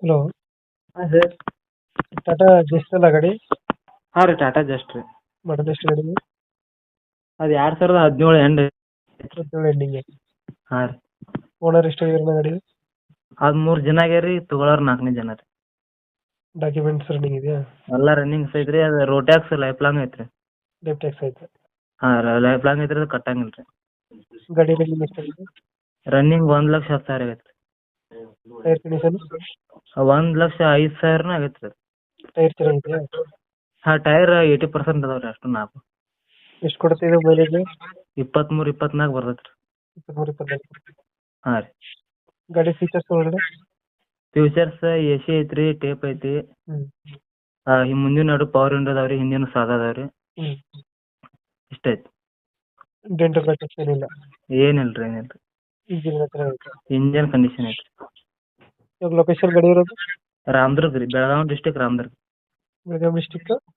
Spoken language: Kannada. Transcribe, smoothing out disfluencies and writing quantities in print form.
ಹಲೋ. ಹಾಂ ಸರ್. ಟಾಟಾ ಜಸ್ಟ್ ಅಲ್ಲ ಗಾಡಿ? ಹಾಂ ರೀ, ಟಾಟಾ ಜಸ್ಟ್ ರೀ. ಮಾಡಲ್ ಎಷ್ಟು ಗಾಡಿ? ಅದು 2017 ಎಂಡ್. 17 ಎಂಡಿಂಗ್. ಹಾಂ ರೀ. ಓನರ್ ಎಷ್ಟಾಗಿರೋ ಗಾಡಿ? ಅದು 3 ಜನ ಆಗ್ಯಾರ ರೀ, ತೊಗೊಳೋರು 4ನೇ ಜನ ರೀ. ಡಾಕ್ಯುಮೆಂಟ್ಸ್ ರನ್ನಿಂಗ್ ಇದೆಯಾ? ಎಲ್ಲ ರನ್ನಿಂಗ್ಸ್ ಐತ್ರಿ. ಅದು ರೋಡ್ ಟ್ಯಾಕ್ಸ್ ಲೈಫ್ ಲಾಂಗ್ ಐತ್ರಿ. ಡೆಪ್ ಟ್ಯಾಕ್ಸ್ ಆಯ್ತು. ಹಾಂ, ಲೈಫ್ ಲಾಂಗ್ ಐತ್ರಿ, ಅದು ಕಟ್ಟಂಗಿಲ್ಲ ರೀ. ಗಾಡಿ ರನ್ನಿಂಗ್ ಎಷ್ಟಾಗಿದೆ? ರನ್ನಿಂಗ್ 1,10,000 ಆಗೈತೆ ರೀ. Tyre condition? 1,05,000 ಆಗೈತೆ ರೀ. ಟೈರ್ ಚೆನ್ನಾಗಿದೆಯಾ? ಹಾಂ, ಟೈರ್ 80% ಅದಾವೆ ರೀ, ಅಷ್ಟು 4. ಎಷ್ಟು ಕೊಡುತ್ತೆ ಇದು ಮೈಲೇಜ್? 23, 24 ಬರ್ತೈತೆ ರೀ. 23, 24. ಹಾಂ ರೀ. ಗಾಡಿ ಫೀಚರ್ಸ್ ಒಳಗಡೆ? ಫ್ಯೂಚರ್ಸ್ AC ಐತ್ರಿ, ಟೇಪ್ ಐತಿ. ಹ್ಞೂ. ಈ ಮುಂದಿನ ಎರಡು ಪವರ್ ವಿಂಡೋ ಅದಾವೆ ರೀ, ಹಿಂದಿನ ಸಾದಾ ಅದಾವೆ ರೀ. ಹ್ಞೂ. ಇಷ್ಟ ಐತಿ. ಡೆಂಟ್ ಬ್ಯಾಚಸ್ ಏನಿಲ್ಲ? ಏನಿಲ್ಲ ರೀ, ಏನಿಲ್ಲ ರೀ. ಇಂಜಿನ್ ಹತ್ರ ಐತೆ? ಇಂಜನ್ ಕಂಡೀಷನ್ ಐತಿ. ಇವಾಗ ಲೊಕೇಶನ್ ಗಾಡಿ ಇರೋದು? ರಾಮದುರ್ಗ ರೀ, ಬೆಳಗಾವಿ ಡಿಸ್ಟಿಕ್ ರಾಮದುರ್ಗ. ಬೆಳಗಾವಿ ಡಿಸ್ಟಿಕ್?